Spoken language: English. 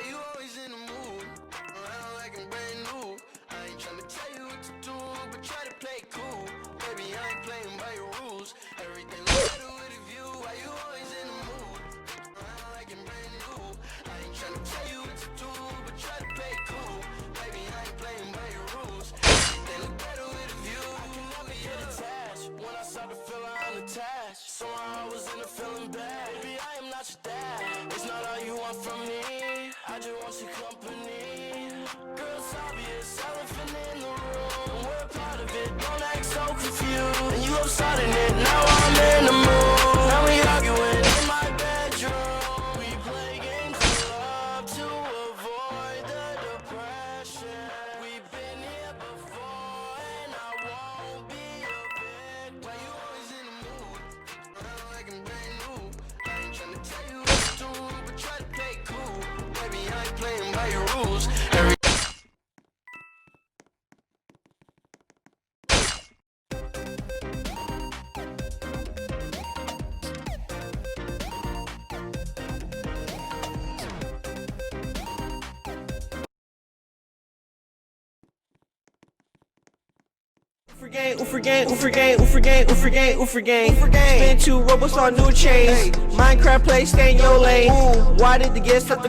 you always in the mood? Around like I'm brand new. I ain't tryna tell you what to do, but try to play cool. Baby, I ain't playing by your rules. Everything look better with a view. Why you always in the mood? Around like I'm brand new. I ain't tryna tell you what to do, but try to play cool. Baby, I ain't playing by your rules. Everything look better with a view. I can never get attached. When I start to feel I'm attached, somehow I was in a feeling bad. Baby, I am not your dad. It's not all you want from me. I just want your company. Girl, it's obvious, elephant in the room. We're a part of it, don't act so confused. And you starting it, now I'm in the mood. Now we arguing in my bedroom. We play games of love to avoid the depression. We've been here before, and I won't be a victim. Why you always in the mood? Around like I'm brand new. I ain't tryna tell you what to do, but try to play cool. Baby, I ain't playing by your rules. Spin 2 robots on new chains. Minecraft play, stay in your lane. Why did the guests have to